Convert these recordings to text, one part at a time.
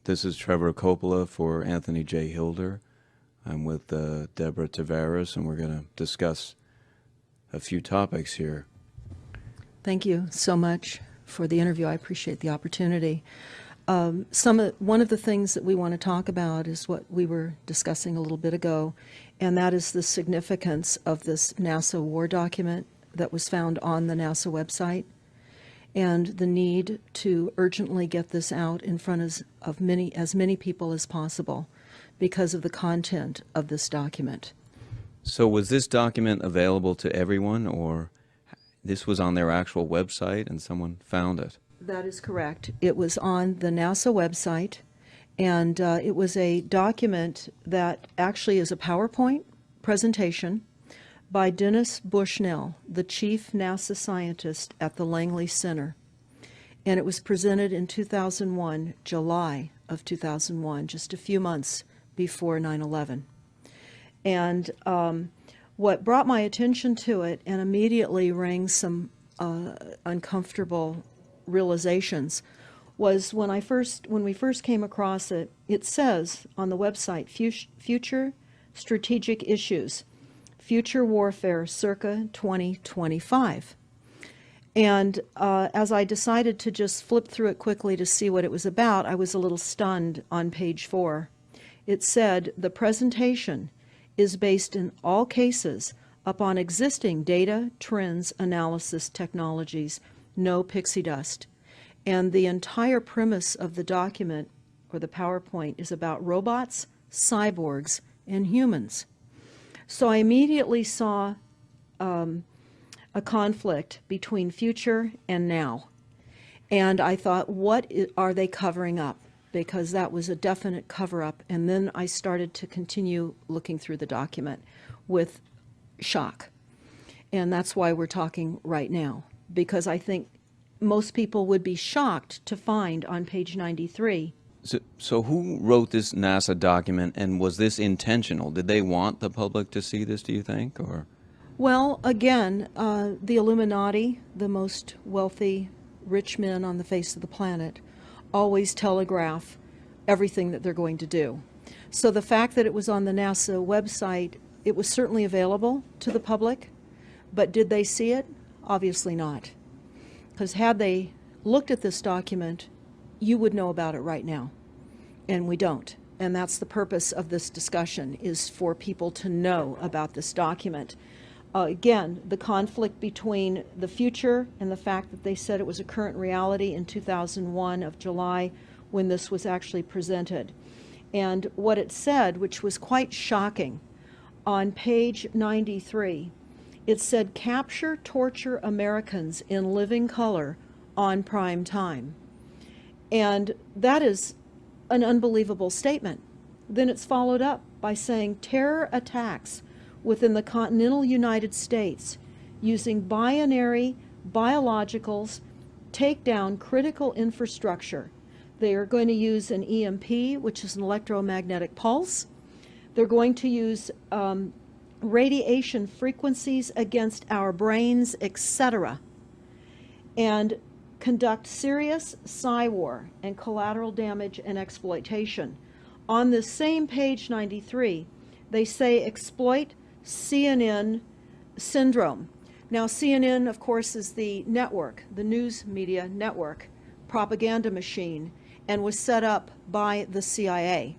This is Trevor Coppola for Anthony J. Hilder. I'm with Deborah Tavares, and we're going to discuss a few topics here. Thank you so much for the interview. I appreciate the opportunity. One of the things that we want to talk about is what we were discussing a little bit ago, and that is the significance of this NASA war document that was found on the NASA website, and the need to urgently get this out in front of as many people as possible because of the content of this document. So was this document available to everyone, or this was on their actual website and someone found it? That is correct. It was on the NASA website, and it was a document that actually is a PowerPoint presentation by Dennis Bushnell, the chief NASA scientist at the Langley Center. And it was presented in 2001, July of 2001, just a few months before 9/11. And what brought my attention to it and immediately rang some uncomfortable realizations was when we first came across it. It says on the website, future strategic issues, future warfare circa 2025. And as I decided to just flip through it quickly to see what it was about, I was a little stunned on page 4. It said, the presentation is based in all cases upon existing data, trends, analysis technologies, no pixie dust. And the entire premise of the document, or the PowerPoint, is about robots, cyborgs, and humans. So I immediately saw a conflict between future and now. And I thought, what are they covering up? Because that was a definite cover-up. And then I started to continue looking through the document with shock. And that's why we're talking right now, because I think most people would be shocked to find on page 93. So who wrote this NASA document, and was this intentional? Did they want the public to see this, do you think? Or? Well, again, the Illuminati, the most wealthy, rich men on the face of the planet, always telegraph everything that they're going to do. So the fact that it was on the NASA website, it was certainly available to the public, but did they see it? Obviously not. Because had they looked at this document, you would know about it right now, and we don't. And that's the purpose of this discussion, is for people to know about this document. Again, the conflict between the future and the fact that they said it was a current reality in 2001 of July when this was actually presented. And what it said, which was quite shocking, on page 93, it said, capture, torture Americans in living color on prime time. And that is an unbelievable statement. Then it's followed up by saying terror attacks within the continental United States using binary biologicals take down critical infrastructure. They are going to use an EMP, which is an electromagnetic pulse. They're going to use radiation frequencies against our brains, etc., and conduct serious psy-war and collateral damage and exploitation. On this same page 93, they say exploit CNN syndrome. Now, CNN, of course, is the network, the news media network, propaganda machine, and was set up by the CIA.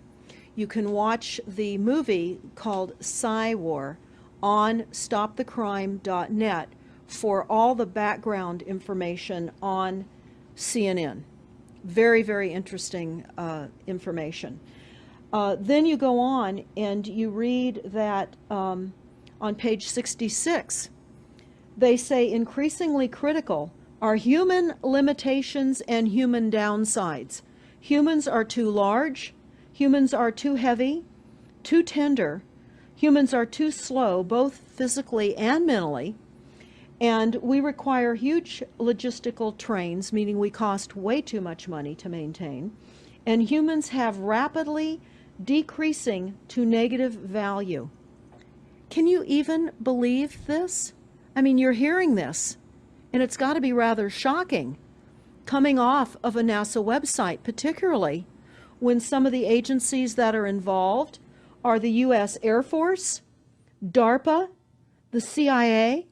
You can watch the movie called Psy-War on stopthecrime.net for all the background information on CNN. Very, very interesting information. Then you go on and you read that on page 66, they say increasingly critical are human limitations and human downsides. Humans are too large, humans are too heavy, too tender, humans are too slow, both physically and mentally, and we require huge logistical trains, meaning we cost way too much money to maintain, and humans have rapidly decreasing to negative value. Can you even believe this? I mean, you're hearing this, and it's got to be rather shocking coming off of a NASA website particularly, when some of the agencies that are involved are the U.S. Air Force, DARPA, the CIA,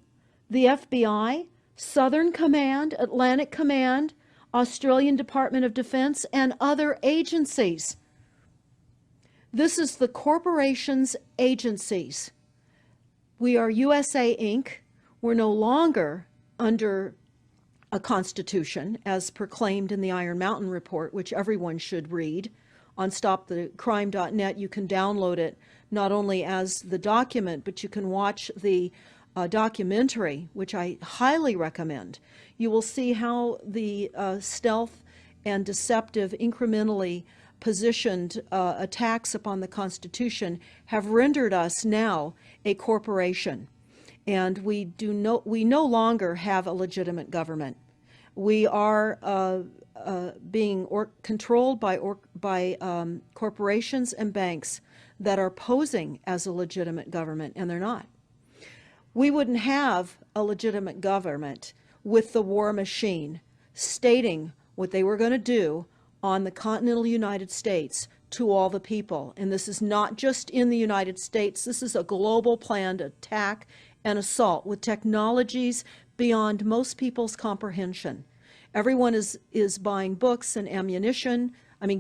the FBI, Southern Command, Atlantic Command, Australian Department of Defense, and other agencies. This is the corporation's agencies. We are USA Inc. We're no longer under a constitution as proclaimed in the Iron Mountain Report, which everyone should read. On stopthecrime.net, you can download it not only as the document, but you can watch the documentary, which I highly recommend. You will see how the stealth and deceptive, incrementally positioned attacks upon the Constitution have rendered us now a corporation. And we no longer have a legitimate government. We are being controlled by corporations and banks that are posing as a legitimate government, and they're not. We wouldn't have a legitimate government with the war machine stating what they were going to do on the continental United States to all the people. And this is not just in the United States. This is a global planned attack and assault with technologies beyond most people's comprehension. Everyone is buying books and ammunition,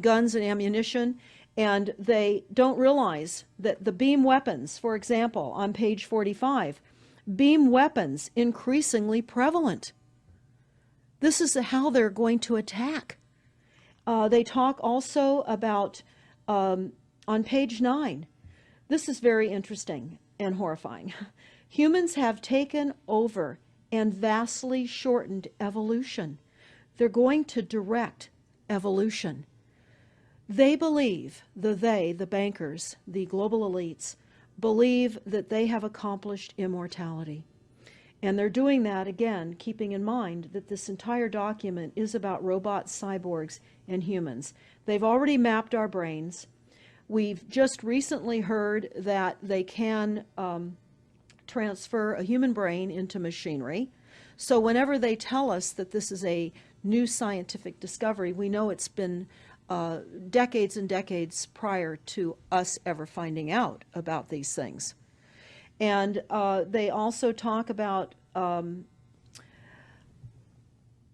guns and ammunition, and they don't realize that the beam weapons, for example, on page 45, beam weapons increasingly prevalent. This is how they're going to attack. They talk also about, on page 9, this is very interesting and horrifying. Humans have taken over and vastly shortened evolution. They're going to direct evolution. They believe, the bankers, the global elites, believe that they have accomplished immortality. And they're doing that, again, keeping in mind that this entire document is about robots, cyborgs, and humans. They've already mapped our brains. We've just recently heard that they can transfer a human brain into machinery. So whenever they tell us that this is a new scientific discovery, we know it's been decades and decades prior to us ever finding out about these things. And they also talk about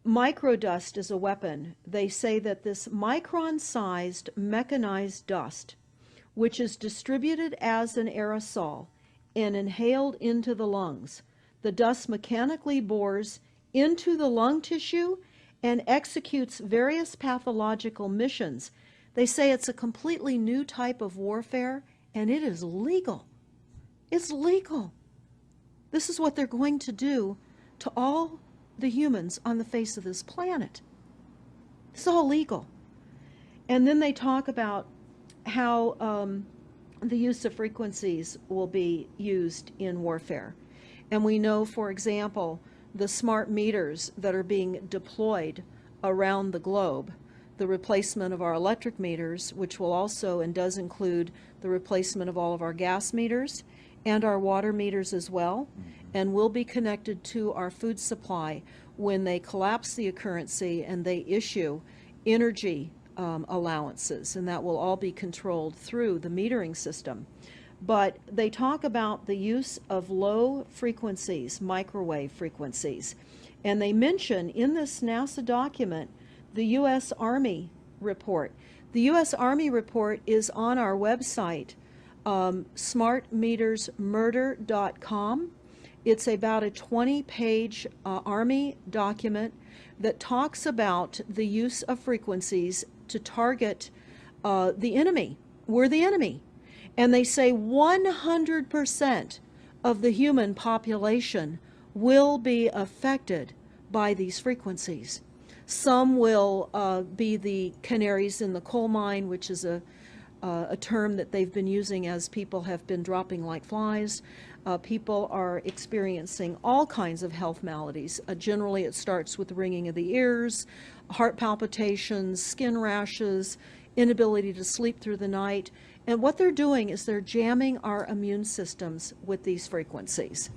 microdust as a weapon. They say that this micron-sized mechanized dust, which is distributed as an aerosol and inhaled into the lungs, the dust mechanically bores into the lung tissue and executes various pathological missions. They say it's a completely new type of warfare, and it is legal. It's legal. This is what they're going to do to all the humans on the face of this planet. It's all legal. And then they talk about how the use of frequencies will be used in warfare. And we know, for example, the smart meters that are being deployed around the globe, the replacement of our electric meters, which will also and does include the replacement of all of our gas meters and our water meters as well, and will be connected to our food supply when they collapse the currency and they issue energy allowances, and that will all be controlled through the metering system. But they talk about the use of low frequencies, microwave frequencies, and they mention in this NASA document the U.S. Army report. The U.S. Army report is on our website, smartmetersmurder.com. It's about a 20-page Army document that talks about the use of frequencies to target the enemy. We're the enemy. And they say 100% of the human population will be affected by these frequencies. Some will be the canaries in the coal mine, which is a term that they've been using as people have been dropping like flies. People are experiencing all kinds of health maladies. Generally, it starts with ringing of the ears, heart palpitations, skin rashes, inability to sleep through the night. And what they're doing is they're jamming our immune systems with these frequencies.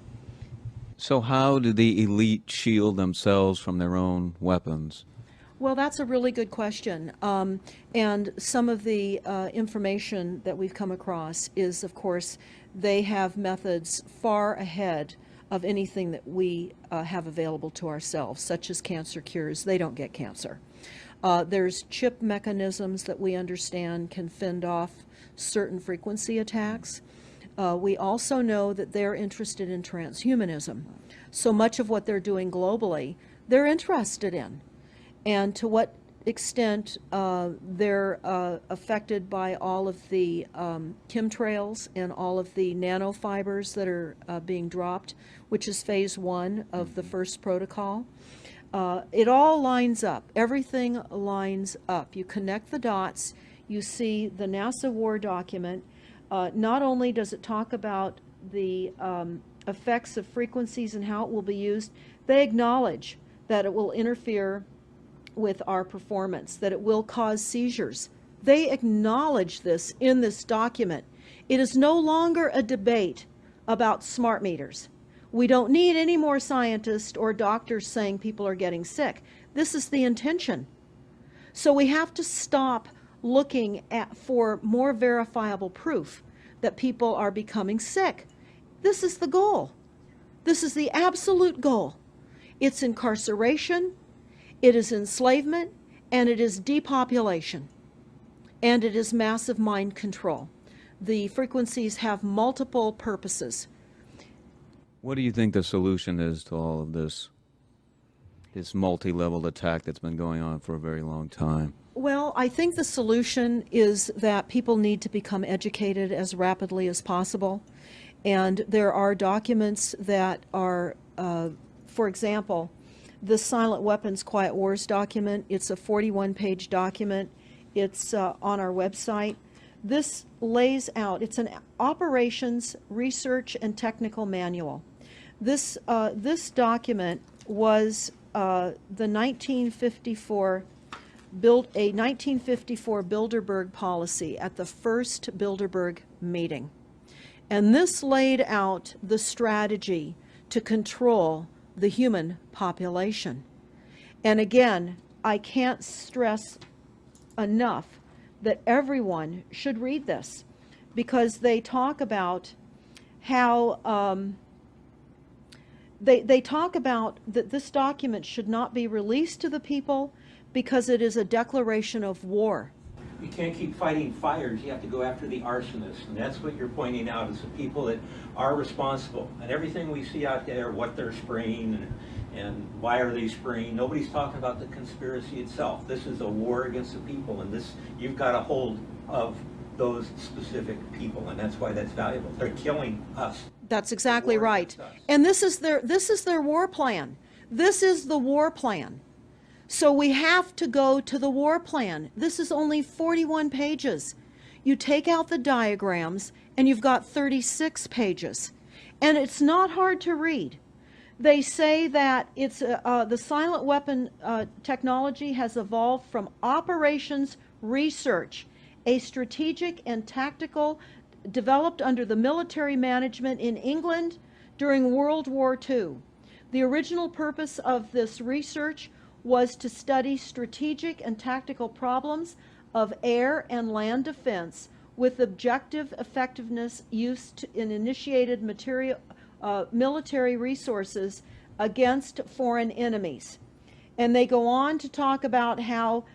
So how do the elite shield themselves from their own weapons? Well, that's a really good question. And some of the information that we've come across is, of course, they have methods far ahead of anything that we have available to ourselves, such as cancer cures. They don't get cancer. There's chip mechanisms that we understand can fend off certain frequency attacks. We also know that they're interested in transhumanism. So much of what they're doing globally, they're interested in. And to what extent they're affected by all of the chemtrails and all of the nanofibers that are being dropped, which is phase 1 of the first protocol. It all lines up. Everything lines up. You connect the dots. You see the NASA war document. Not only does it talk about the effects of frequencies and how it will be used, they acknowledge that it will interfere with our performance, that it will cause seizures. They acknowledge this in this document. It is no longer a debate about smart meters. We don't need any more scientists or doctors saying people are getting sick. This is the intention. So we have to stop looking for more verifiable proof that people are becoming sick. This is the goal. This is the absolute goal. It's incarceration, it is enslavement, and it is depopulation, and it is massive mind control. The frequencies have multiple purposes. What do you think the solution is to all of this multi-level attack that's been going on for a very long time? Well, I think the solution is that people need to become educated as rapidly as possible. And there are documents that are, for example, the Silent Weapons Quiet Wars document. It's a 41-page document. It's on our website. This lays out, it's an operations, research, and technical manual. This document was the 1954 Bilderberg policy at the first Bilderberg meeting. And this laid out the strategy to control the human population. And again, I can't stress enough that everyone should read this, because they talk about how they talk about that this document should not be released to the people because it is a declaration of war. You can't keep fighting fires. You have to go after the arsonists. And that's what you're pointing out, is the people that are responsible. And everything we see out there, what they're spraying and why are they spraying, nobody's talking about the conspiracy itself. This is a war against the people, and this, you've got a hold of those specific people, and that's why that's valuable. They're killing us. That's exactly right. And this is their war plan. This is the war plan. So we have to go to the war plan. This is only 41 pages. You take out the diagrams and you've got 36 pages. And it's not hard to read. They say that it's the silent weapon technology has evolved from operations research, a strategic and tactical developed under the military management in England during World War II. The original purpose of this research was to study strategic and tactical problems of air and land defense with objective effectiveness used in initiated military resources against foreign enemies. And they go on to talk about how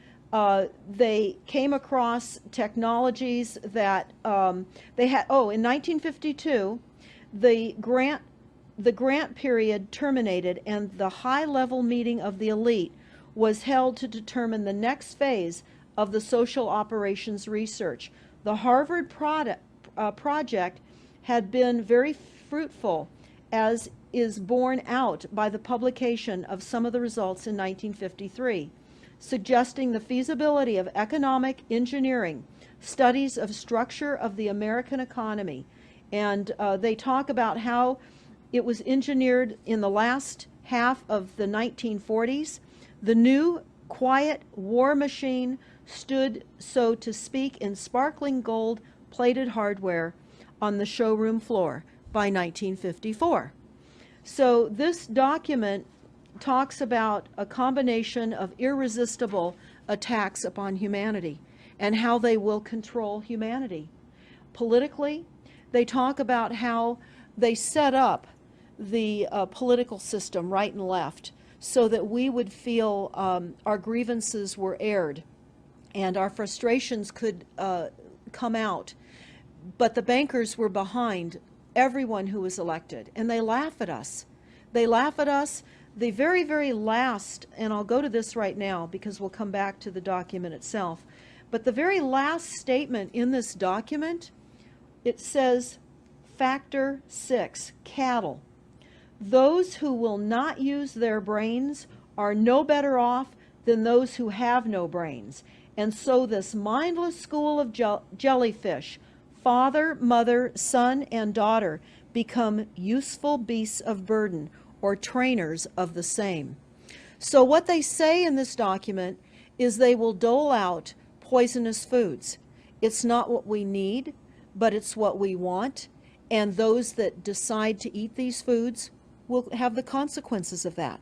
they came across technologies that they had. Oh, in 1952, the grant period terminated, and the high-level meeting of the elite was held to determine the next phase of the social operations research. The Harvard project had been very fruitful, as is borne out by the publication of some of the results in 1953, suggesting the feasibility of economic engineering, studies of structure of the American economy. And they talk about how it was engineered in the last half of the 1940s. The new quiet war machine stood, so to speak, in sparkling gold plated hardware on the showroom floor by 1954. So this document talks about a combination of irresistible attacks upon humanity and how they will control humanity. Politically, they talk about how they set up the political system, right and left, so that we would feel our grievances were aired and our frustrations could come out. But the bankers were behind everyone who was elected, and they laugh at us. They laugh at us. The very, very last, and I'll go to this right now because we'll come back to the document itself, but the very last statement in this document, it says, Factor 6, cattle. Those who will not use their brains are no better off than those who have no brains. And so this mindless school of jellyfish, father, mother, son, and daughter, become useful beasts of burden, or trainers of the same. So what they say in this document is they will dole out poisonous foods. It's not what we need, but it's what we want. And those that decide to eat these foods will have the consequences of that.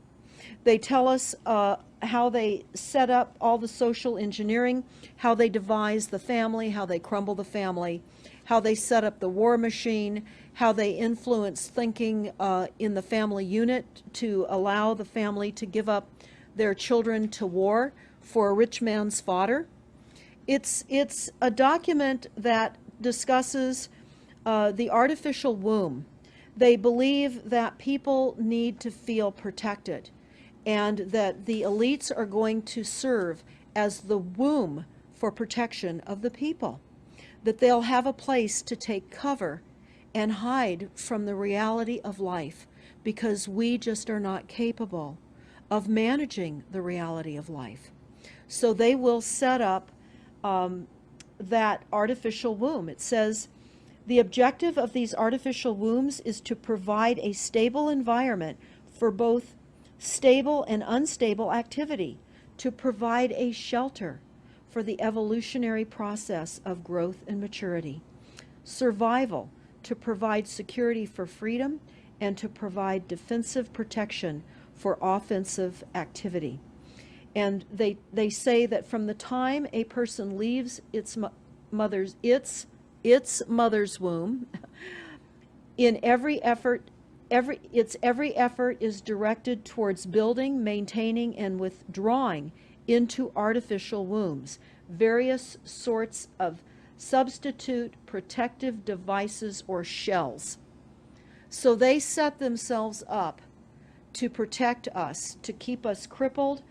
They tell us how they set up all the social engineering, how they devise the family, how they crumble the family, how they set up the war machine, how they influence thinking in the family unit to allow the family to give up their children to war for a rich man's fodder. It's a document that discusses the artificial womb. They believe that people need to feel protected and that the elites are going to serve as the womb for protection of the people, that they'll have a place to take cover and hide from the reality of life because we just are not capable of managing the reality of life. So they will set up that artificial womb. It says, the objective of these artificial wombs is to provide a stable environment for both stable and unstable activity, to provide a shelter for the evolutionary process of growth and maturity, survival, to provide security for freedom, and to provide defensive protection for offensive activity. And they say that from the time a person leaves its mother's womb, in every effort is directed towards building, maintaining, and withdrawing into artificial wombs various sorts of substitute protective devices or shells. So they set themselves up to protect us, to keep us crippled,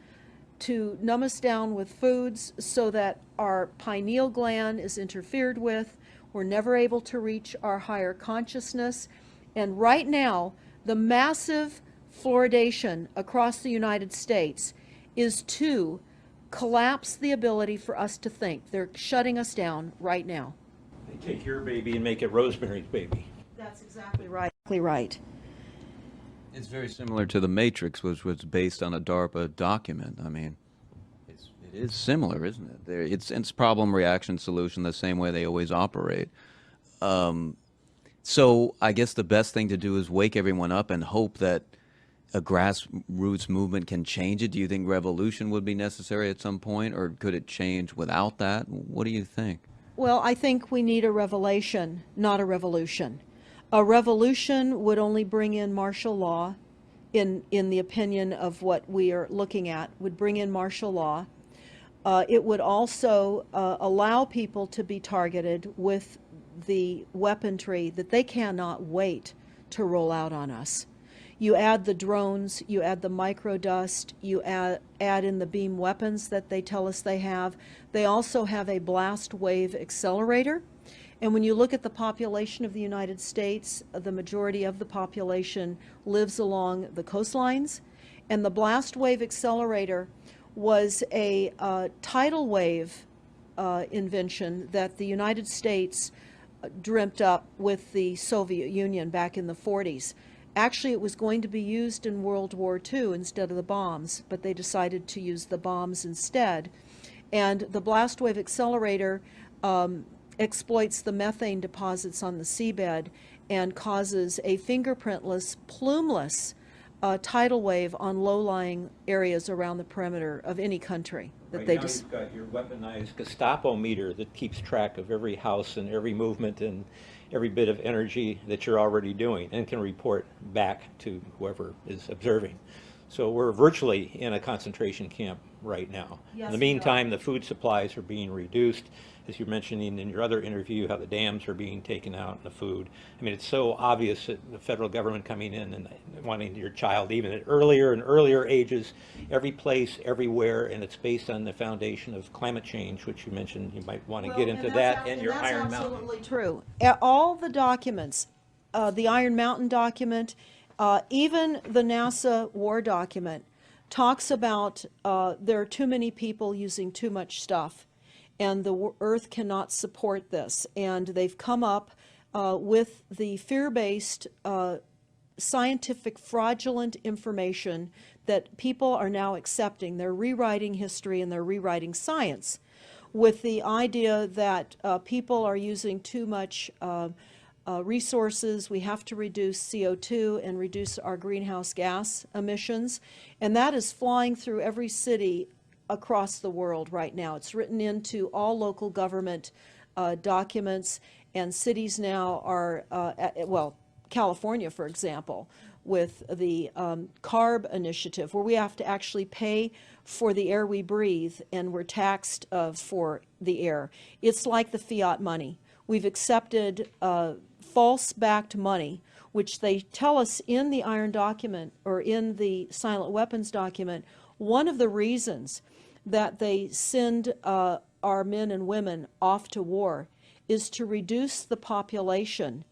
to numb us down with foods so that our pineal gland is interfered with. We're never able to reach our higher consciousness. And right now, the massive fluoridation across the United States is to collapse the ability for us to think. They're shutting us down right now. They take your baby and make it Rosemary's Baby. That's exactly right. Exactly right. It's very similar to The Matrix, which was based on a DARPA document. I mean, it is similar, isn't it? It's problem, reaction, solution, the same way they always operate. So I guess the best thing to do is wake everyone up and hope that a grassroots movement can change it. Do you think revolution would be necessary at some point, or could it change without that? What do you think? Well, I think we need a revelation, not a revolution. A revolution would only bring in martial law, in the opinion of what we are looking at, would bring in martial law. It would also allow people to be targeted with the weaponry that they cannot wait to roll out on us. You add the drones, you add the microdust, you add in the beam weapons that they tell us they have. They also have a blast wave accelerator. And when you look at the population of the United States, the majority of the population lives along the coastlines. And the blast wave accelerator was a tidal wave invention that the United States dreamt up with the Soviet Union back in the 40s. Actually, it was going to be used in World War II instead of the bombs, but they decided to use the bombs instead. And the blast wave accelerator exploits the methane deposits on the seabed and causes a fingerprintless, plumeless tidal wave on low-lying areas around the perimeter of any country that Right they now, just. you've got your weaponized Gestapo meter that keeps track of every house and every movement and every bit of energy that you're already doing and can report back to whoever is observing. So we're virtually in a concentration camp right now. Yes, In the we are. meantime, the food supplies are being reduced. As you're mentioning in your other interview, how the dams are being taken out and the food. I mean, it's so obvious that the federal government coming in and wanting your child even at earlier and earlier ages, every place, everywhere, and it's based on the foundation of climate change, which you mentioned you might want to get into that, and your Iron Mountain. Absolutely true. All the documents, the Iron Mountain document, even the NASA war document, talks about there are too many people using too much stuff, and the Earth cannot support this. And they've come up with the fear-based, scientific, fraudulent information that people are now accepting. They're rewriting history and they're rewriting science with the idea that people are using too much resources. We have to reduce CO2 and reduce our greenhouse gas emissions. And that is flying through every city across the world right now. It's written into all local government documents, and cities now are, well, California, for example, with the CARB initiative, where we have to actually pay for the air we breathe, and we're taxed for the air. It's like the fiat money. We've accepted false-backed money, which they tell us in the Iron document, or in the silent weapons document, one of the reasons that they send our men and women off to war is to reduce the population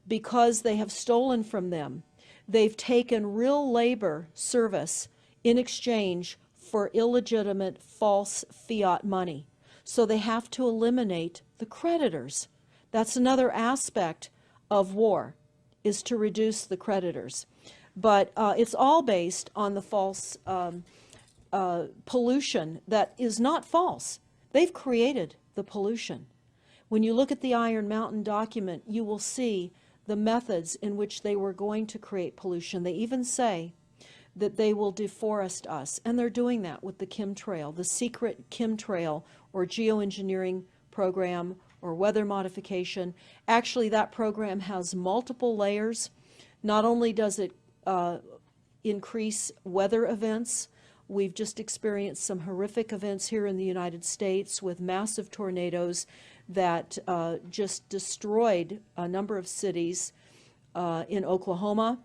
because they have stolen from them. They've taken real labor service in exchange for illegitimate false fiat money. So they have to eliminate the creditors. That's another aspect of war, is to reduce the creditors. But it's all based on the false pollution that is not false. They've created the pollution. When you look at the Iron Mountain document, you will see the methods in which they were going to create pollution. They even say that they will deforest us, and they're doing that with the chemtrail, the secret chemtrail or geoengineering program or weather modification. Actually, that program has multiple layers. Not only does it increase weather events, we've just experienced some horrific events here in the United States with massive tornadoes that just destroyed a number of cities in Oklahoma.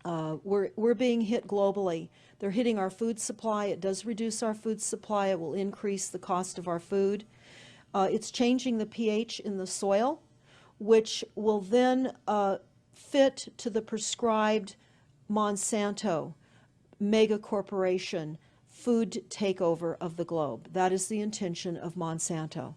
We're being hit globally. They're hitting our food supply. It does reduce our food supply. It will increase the cost of our food. It's changing the pH in the soil, which will then fit to the prescribed Monsanto mega corporation food takeover of the globe. That is the intention of Monsanto,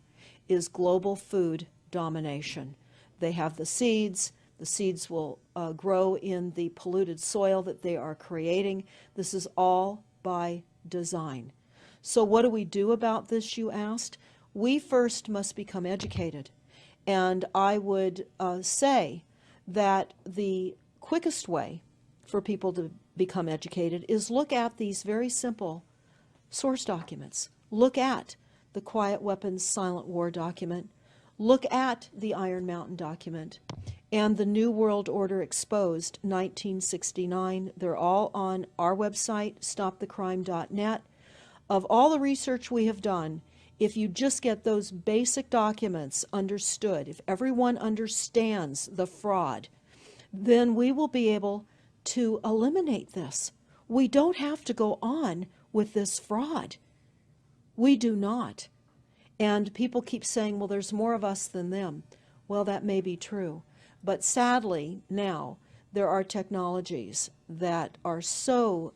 is global food domination. They have the seeds. The seeds will grow in the polluted soil that they are creating. This is all by design. So what do we do about this, you asked? We first must become educated. And I would say that the quickest way for people to become educated is look at these very simple source documents. Look at the Quiet Weapons Silent War document. Look at the Iron Mountain document and the New World Order Exposed, 1969. They're all on our website, stopthecrime.net. Of all the research we have done, if you just get those basic documents understood, if everyone understands the fraud, then we will be able to eliminate this. We don't have to go on with this fraud. We do not. And people keep saying, well, there's more of us than them. Well, that may be true. But sadly, now, there are technologies that are so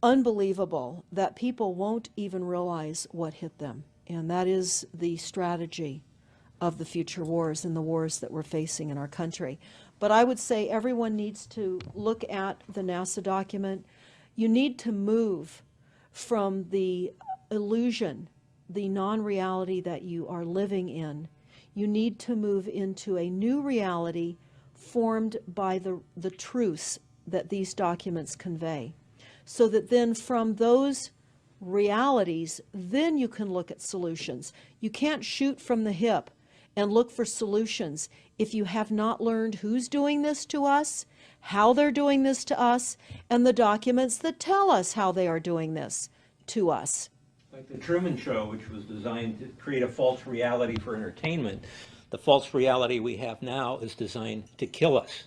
unbelievable that people won't even realize what hit them. And that is the strategy of the future wars and the wars that we're facing in our country. But I would say everyone needs to look at the NASA document. You need to move from the illusion, the non-reality that you are living in. You need to move into a new reality formed by the truths that these documents convey. So that then from those realities, then you can look at solutions. You can't shoot from the hip and look for solutions if you have not learned who's doing this to us, how they're doing this to us, and the documents that tell us how they are doing this to us. Like the Truman Show, which was designed to create a false reality for entertainment, the false reality we have now is designed to kill us.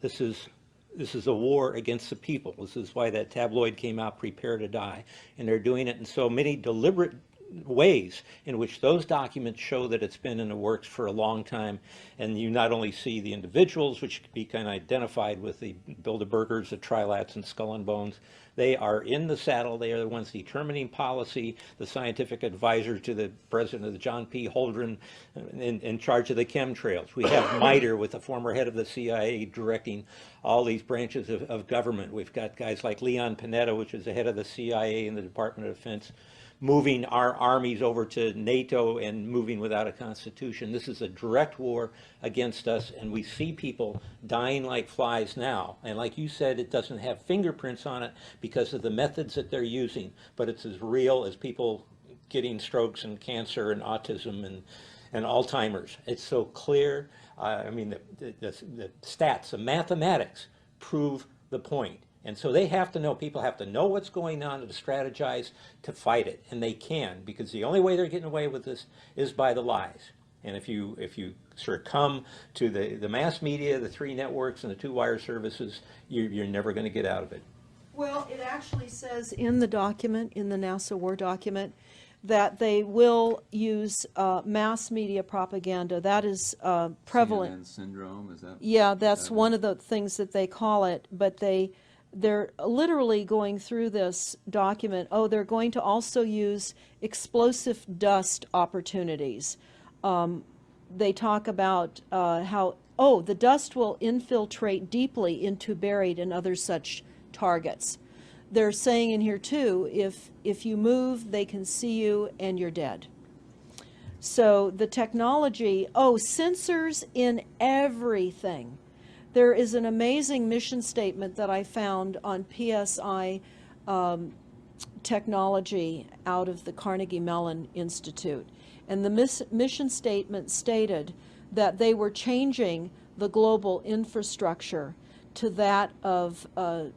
This is a war against the people. This is why that tabloid came out, Prepare to Die. And they're doing it in so many deliberate ways in which those documents show that it's been in the works for a long time. And you not only see the individuals, which can be kind of identified with the Bilderbergers, the Trilats, and Skull and Bones. They are in the saddle. They are the ones determining policy, the scientific advisor to the president of the John P. Holdren in charge of the chemtrails. We have MITRE with the former head of the CIA directing all these branches of government. We've got guys like Leon Panetta, which is the head of the CIA and the Department of Defense, moving our armies over to NATO and moving without a constitution. This is a direct war against us, and we see people dying like flies now. And like you said, it doesn't have fingerprints on it because of the methods that they're using, but it's as real as people getting strokes and cancer and autism and Alzheimer's. It's so clear. I mean, the stats, the mathematics prove the point. And so they have to know, people have to know what's going on to strategize to fight it. And they can, because the only way they're getting away with this is by the lies. And if you sort of come to the mass media, the 3 networks, and the 2 wire services, you're never going to get out of it. Well, it actually says in the document, in the NASA War document, that they will use mass media propaganda. That is prevalent. CNN syndrome, is that? Yeah, that's one of the things that they call it, but they're literally going through this document. Oh, they're going to also use explosive dust opportunities. They talk about how, the dust will infiltrate deeply into buried and other such targets. They're saying in here too, if you move, they can see you and you're dead. So the technology, sensors in everything. There is an amazing mission statement that I found on PSI technology out of the Carnegie Mellon Institute. And the mission statement stated that they were changing the global infrastructure to that of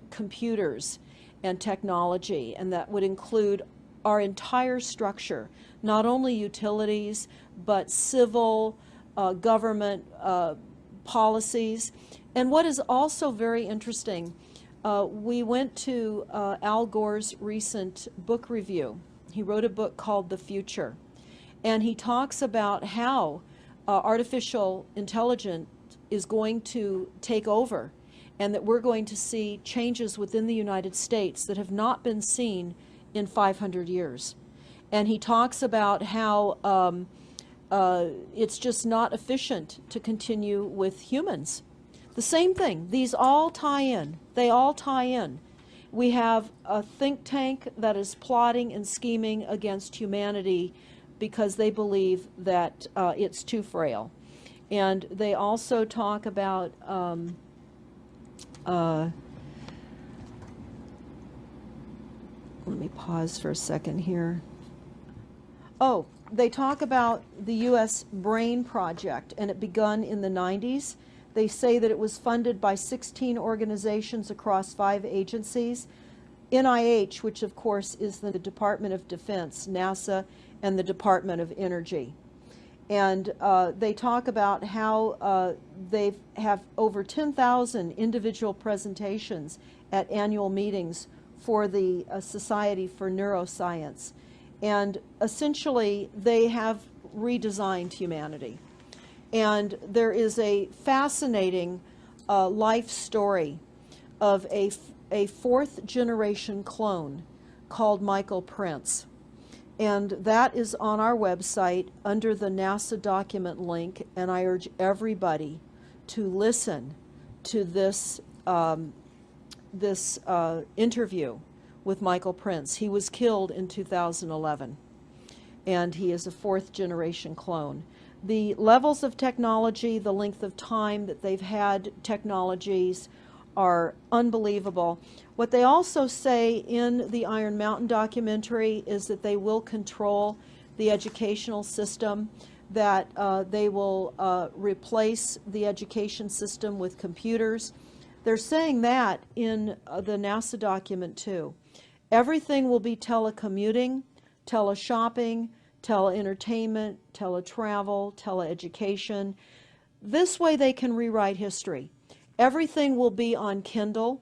computers and technology, and that would include our entire structure, not only utilities, but civil, government policies. And what is also very interesting, we went to Al Gore's recent book review. He wrote a book called The Future, and he talks about how artificial intelligence is going to take over, and that we're going to see changes within the United States that have not been seen in 500 years. And he talks about how it's just not efficient to continue with humans. The same thing. These all tie in. They all tie in. We have a think tank that is plotting and scheming against humanity because they believe that it's too frail. And they also talk about let me pause for a second here. Oh, they talk about the U.S. Brain Project, and it begun in the 90s. They say that it was funded by 16 organizations across 5 agencies. NIH, which of course is the Department of Defense, NASA, and the Department of Energy. And they talk about how they have over 10,000 individual presentations at annual meetings for the Society for Neuroscience. And essentially, they have redesigned humanity. And there is a fascinating life story of a 4th generation clone called Michael Prince. And that is on our website under the NASA document link, and I urge everybody to listen to this interview with Michael Prince. He was killed in 2011, and he is a 4th generation clone. The levels of technology, the length of time that they've had technologies are unbelievable. What they also say in the Iron Mountain documentary is that they will control the educational system, that they will replace the education system with computers. They're saying that in the NASA document too. Everything will be telecommuting, teleshopping, teleentertainment, teletravel, teleeducation. This way they can rewrite history. Everything will be on Kindle,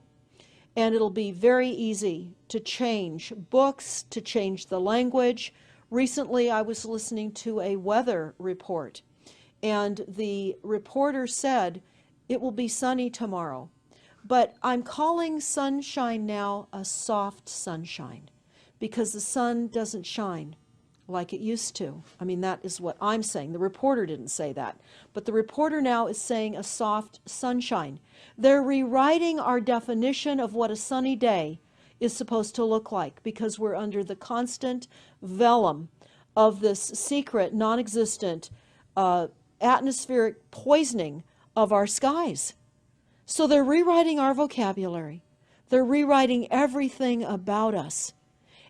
and it'll be very easy to change books, to change the language. Recently, I was listening to a weather report, and the reporter said, it will be sunny tomorrow. But I'm calling sunshine now a soft sunshine, because the sun doesn't shine like it used to. I mean, that is what I'm saying. The reporter didn't say that. But the reporter now is saying a soft sunshine. They're rewriting our definition of what a sunny day is supposed to look like, because we're under the constant vellum of this secret, non-existent atmospheric poisoning of our skies. So they're rewriting our vocabulary. They're rewriting everything about us.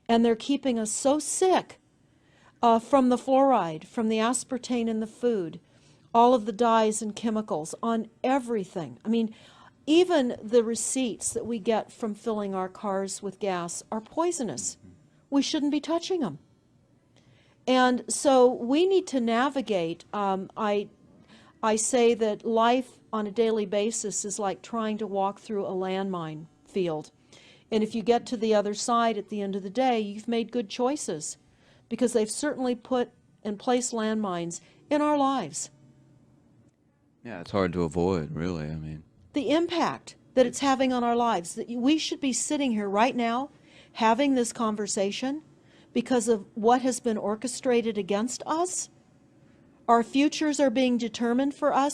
And they're keeping us so sick from the fluoride, from the aspartame in the food, all of the dyes and chemicals on everything. I mean, even the receipts that we get from filling our cars with gas are poisonous. We shouldn't be touching them. And so we need to navigate. I say that life on a daily basis is like trying to walk through a landmine field. And if you get to the other side at the end of the day, you've made good choices, because they've certainly put and placed landmines in our lives. Yeah, it's hard to avoid, really. I mean, The impact that it's having on our lives, that we should be sitting here right now having this conversation because of what has been orchestrated against us. Our futures are being determined for us